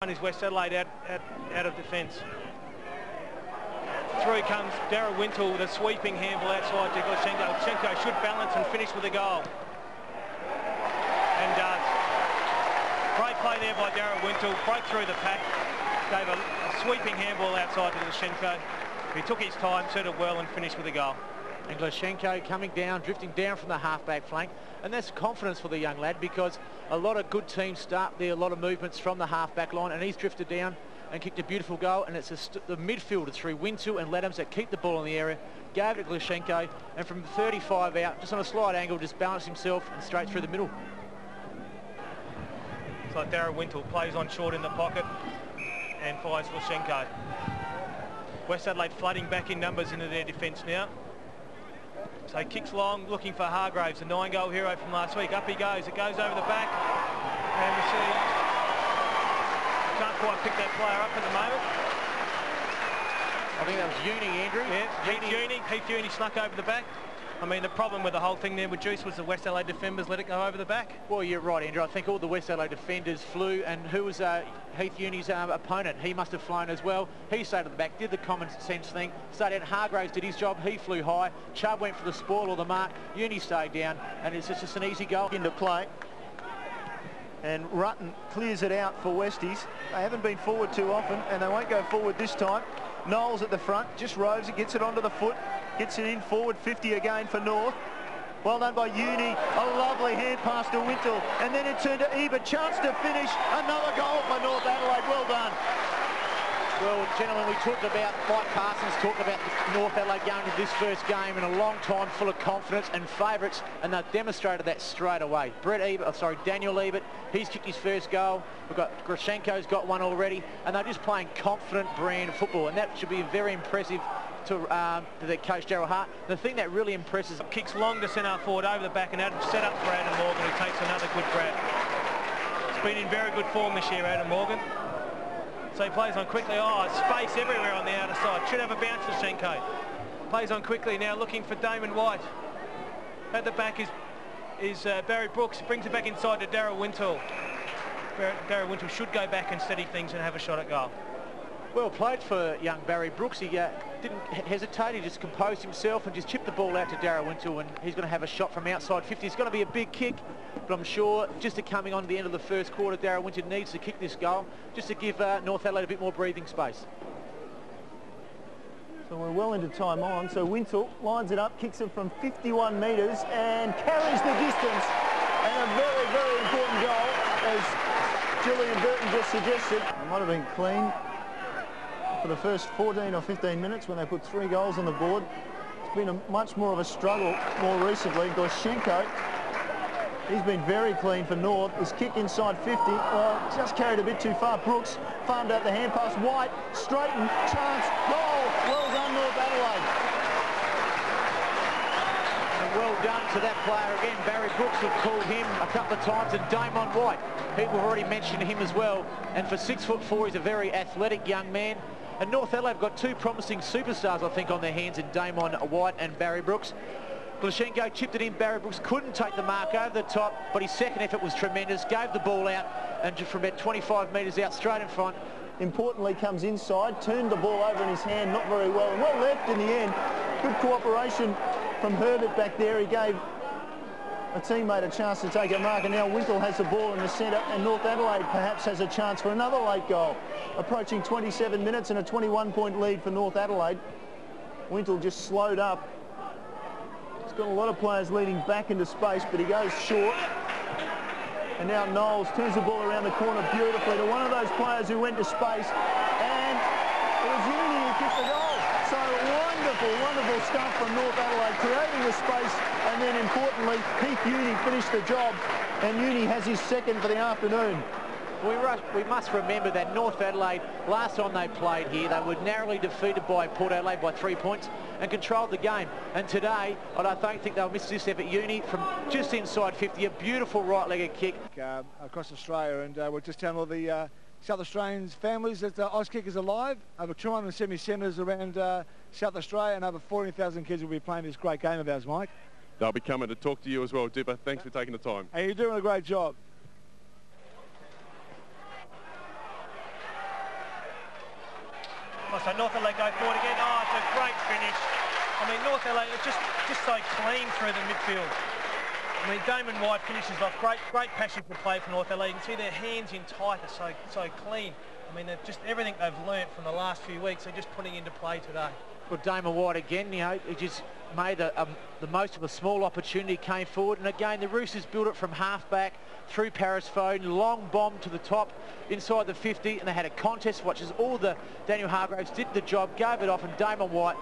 line is West Adelaide out of defence. Through comes Darragh Wintle with a sweeping handball outside to Glashenko. Glashenko should balance and finish with a goal. And does. Great play there by Darragh Wintle. Broke through the pack. Gave a sweeping handball outside to Glashenko. He took his time, set it well and finished with a goal. And Glashenko coming down, drifting down from the half-back flank. And that's confidence for the young lad, because a lot of good teams start there, a lot of movements from the half-back line, and he's drifted down and kicked a beautiful goal. And it's the midfielder through Wintle and Ladhams that keep the ball in the area, gave it to Glashenko, and from 35 out, just on a slight angle, just balanced himself and straight through the middle. It's like Darragh Wintle plays on short in the pocket and fires Glashenko. West Adelaide flooding back in numbers into their defence now. So he kicks long, looking for Hargraves, the 9-goal hero from last week. Up he goes. It goes over the back. And we see... Can't quite pick that player up at the moment. I think that was Uni, Andrew. Yeah, Heath Uni snuck over the back. I mean, the problem with the whole thing there with Juice was the West Adelaide defenders let it go over the back. Well, you're right, Andrew. I think all the West Adelaide defenders flew, and who was Heath Uni's opponent? He must have flown as well. He stayed at the back, did the common sense thing, stayed down. Hargraves did his job. He flew high. Chubb went for the spoil or the mark. Uni stayed down, and it's just an easy goal. Into play. And Rutten clears it out for Westies. They haven't been forward too often, and they won't go forward this time. Knowles at the front, just roves it, gets it onto the foot, gets it in forward, 50 again for North. Well done by Uni, a lovely hand pass to Wintle, and then it turned to Ebert, chance to finish, another goal for North Adelaide, well done. Well, gentlemen, we talked about, Mike Parsons talked about North Adelaide going into this first game in a long time, full of confidence and favourites, and they've demonstrated that straight away. Daniel Ebert, he's kicked his first goal. We've got Glashenko's got one already, and they're just playing confident brand of football, and that should be very impressive to their coach, Darryl Hart. The thing that really impresses... Kicks long to centre forward over the back, and set up for Adam Morgan, who takes another good grab. He's been in very good form this year, Adam Morgan. So he plays on quickly. Oh, space everywhere on the outer side. Should have a bounce for Glashenko. Plays on quickly now, looking for Damon White. At the back is Barry Brooks. Brings it back inside to Darragh Wintle. Darragh Wintle should go back and steady things and have a shot at goal. Well played for young Barry Brooks. He didn't hesitate. He just composed himself and just chipped the ball out to Darragh Wintle, and he's going to have a shot from outside 50. It's going to be a big kick, but I'm sure just coming on to the end of the first quarter, Darragh Wintle needs to kick this goal just to give North Adelaide a bit more breathing space. So we're well into time on. So Wintle lines it up, kicks it from 51 metres and carries the distance. And a very, very important goal, as Julian Burton just suggested. It might have been clean for the first 14 or 15 minutes when they put 3 goals on the board. It's been much more of a struggle more recently. Glashenko, he's been very clean for North. His kick inside 50, well, just carried a bit too far. Brooks farmed out the hand pass. White, straighten, chance, goal. Well done, North Adelaide. And well done to that player again. Barry Brooks, have called him a couple of times, and Damon White. People have already mentioned him as well. And for 6'4", he's a very athletic young man. And North Adelaide have got 2 promising superstars, I think, on their hands in Damon White and Barry Brooks. Glashenko chipped it in. Barry Brooks couldn't take the mark over the top, but his second effort was tremendous. Gave the ball out, and just from about 25 metres out, straight in front. Importantly, comes inside, turned the ball over in his hand, not very well, and well left in the end. Good cooperation from Herbert back there. He gave a teammate a chance to take a mark, and now Wintle has the ball in the centre, and North Adelaide perhaps has a chance for another late goal. Approaching 27 minutes and a 21-point lead for North Adelaide. Wintle just slowed up. He's got a lot of players leading back into space, but he goes short. And now Knowles turns the ball around the corner beautifully to one of those players who went to space, and it was Uni who kicked the goal. So wonderful, wonderful stuff from North Adelaide, creating the space, and then importantly, Heath Uni finished the job, and Uni has his second for the afternoon. We must remember that North Adelaide, last time they played here, they were narrowly defeated by Port Adelaide by 3 points and controlled the game. And today, I don't think they'll miss this effort. Uni from just inside 50, a beautiful right-legged kick. Across Australia, and we're just telling all the South Australians families that Auskick is alive. Over 270 centres around South Australia, and over 14,000 kids will be playing this great game of ours, Mike. They'll be coming to talk to you as well, Dipper. Thanks for taking the time. Hey, you're doing a great job. Oh, so North Adelaide go forward again. Oh, it's a great finish. I mean, North Adelaide are just so clean through the midfield. I mean, Damon White finishes off. Great passion for play for North Adelaide. You can see their hands in tight are so clean. I mean, they're just everything they've learnt from the last few weeks, they're just putting into play today. Well, Damon White again, you know, he just made the most of a small opportunity, came forward, and again the Roosters built it from half-back through Paris Foden, long bomb to the top inside the 50, and they had a contest, which is all the Daniel Hargreaves did the job, gave it off, and Damon White,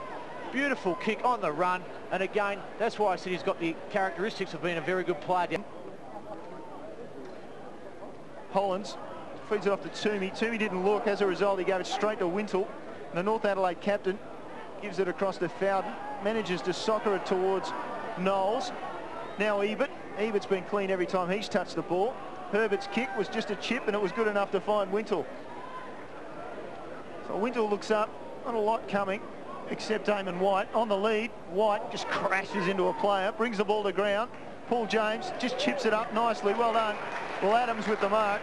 beautiful kick on the run, and again, that's why I said he's got the characteristics of being a very good player. Hollands feeds it off to Toomey. Toomey didn't look. As a result, he gave it straight to Wintle. The North Adelaide captain gives it across to Fowden. Manages to soccer it towards Knowles. Now Ebert. Ebert's been clean every time he's touched the ball. Herbert's kick was just a chip, and it was good enough to find Wintle. So Wintle looks up. Not a lot coming, except Damon White. On the lead, White just crashes into a player, brings the ball to ground. Paul James just chips it up nicely. Well done. Well, Adams with the mark.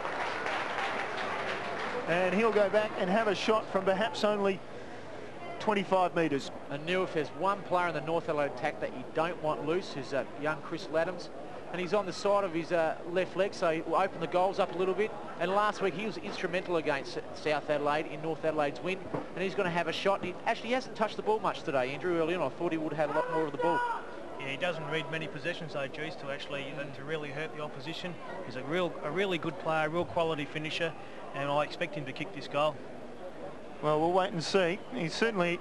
And he'll go back and have a shot from perhaps only 25 metres. And Neil, if there's one player in the North Adelaide attack that you don't want loose, is young Chris Laddams. And he's on the side of his left leg, so he will open the goals up a little bit. And last week he was instrumental against South Adelaide in North Adelaide's win. And he's going to have a shot. And he hasn't touched the ball much today, Andrew, early on. I thought he would have had a lot more of the ball. Yeah, he doesn't read many possessions though, Juice, to really hurt the opposition. He's a really good player, real quality finisher, and I expect him to kick this goal. Well, we'll wait and see. He's certainly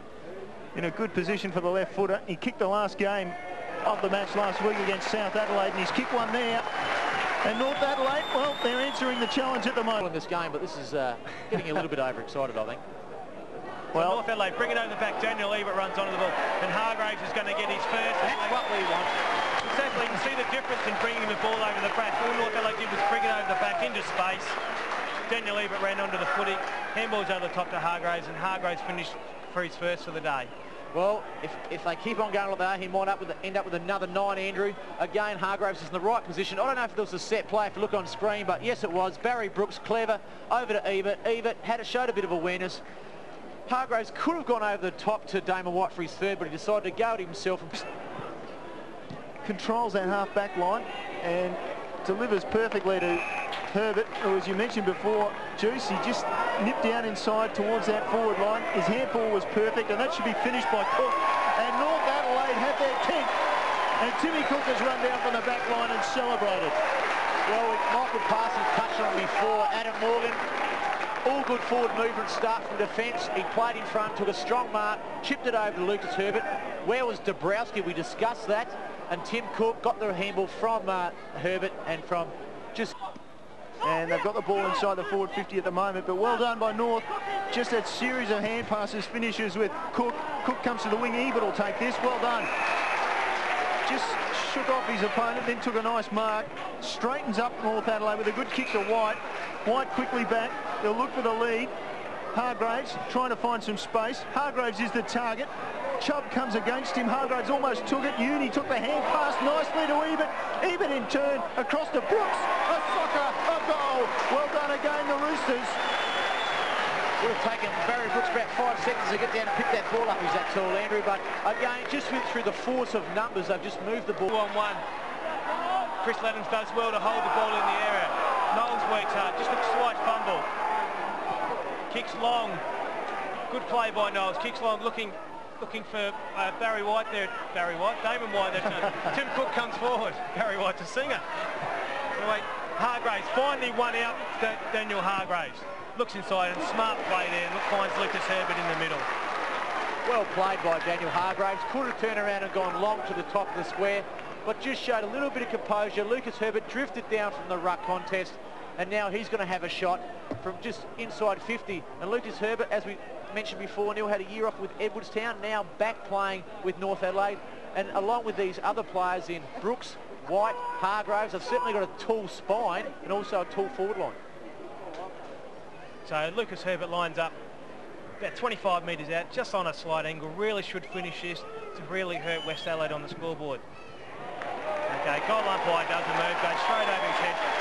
in a good position for the left footer. He kicked the last game of the match last week against South Adelaide, and he's kicked one there. And North Adelaide, well, they're answering the challenge at the moment. In this game, but this is getting a little bit overexcited, I think. Well, so North Adelaide bring it over the back. Daniel Ebert runs onto the ball, and Hargreaves is going to get his first. That's what we want. Exactly. You can see the difference in bringing the ball over the back. All North Adelaide did was bring it over the back into space. Daniel Ebert ran onto the footy. Handballs over the top to Hargreaves, and Hargreaves finished for his first for the day. Well, if they keep on going like that, he might end up with another 9, Andrew. Again, Hargreaves is in the right position. I don't know if there was a set play if you look on screen, but yes, it was. Barry Brooks, clever, over to Ebert. Ebert showed a bit of awareness. Hargreaves could have gone over the top to Damon White for his third, but he decided to go at himself. Controls that half-back line and delivers perfectly to Herbert, who, as you mentioned before, Juice, he just nipped down inside towards that forward line. His handball was perfect, and that should be finished by Cook. And North Adelaide have their 10th. And Timmy Cook has run down from the back line and celebrated. Well, Michael Parsons touched on it before. Adam Morgan, all good forward movement start from defence. He played in front, took a strong mark, chipped it over to Lucas Herbert. Where was Dabrowski? We discussed that. And Tim Cook got the handball from Herbert and from just... And they've got the ball inside the forward 50 at the moment, but well done by North. Just that series of hand passes finishes with Cook. Cook comes to the wing. Ebert will take this. Well done. Just shook off his opponent, then took a nice mark. Straightens up North Adelaide with a good kick to White. White quickly back. They'll look for the lead. Hargreaves trying to find some space. Hargreaves is the target. Chubb comes against him. Hargreaves almost took it. Uni took the hand pass nicely to Ebert. Ebert in turn across to Brooks. A soccer, a goal. Well done again, the Roosters. Would have taken Barry Brooks about 5 seconds to get down and pick that ball up. He's that tall, Andrew. But again, just went through the force of numbers. They've just moved the ball. 2-on-1. Chris Laddams does well to hold the ball in the area. Knowles works hard. Just a slight fumble. Kicks long. Good play by Knowles. Kicks long, looking for Barry White there. Barry White, Damon White. Tim Cook comes forward. Barry White's a singer. Anyway, Hargreaves finally won out Daniel Hargreaves. Looks inside and smart play there and finds Lucas Herbert in the middle. Well played by Daniel Hargreaves. Could have turned around and gone long to the top of the square, but just showed a little bit of composure. Lucas Herbert drifted down from the ruck contest, and now he's going to have a shot from just inside 50. And Lucas Herbert, as we mentioned before, Neil had a year off with Edwardstown, now back playing with North Adelaide. And along with these other players in Brooks, White, Hargreaves, they've certainly got a tall spine and also a tall forward line. So Lucas Herbert lines up about 25 metres out, just on a slight angle. Really should finish this to really hurt West Adelaide on the scoreboard. Okay, goal umpire does emerge, goes straight over his head.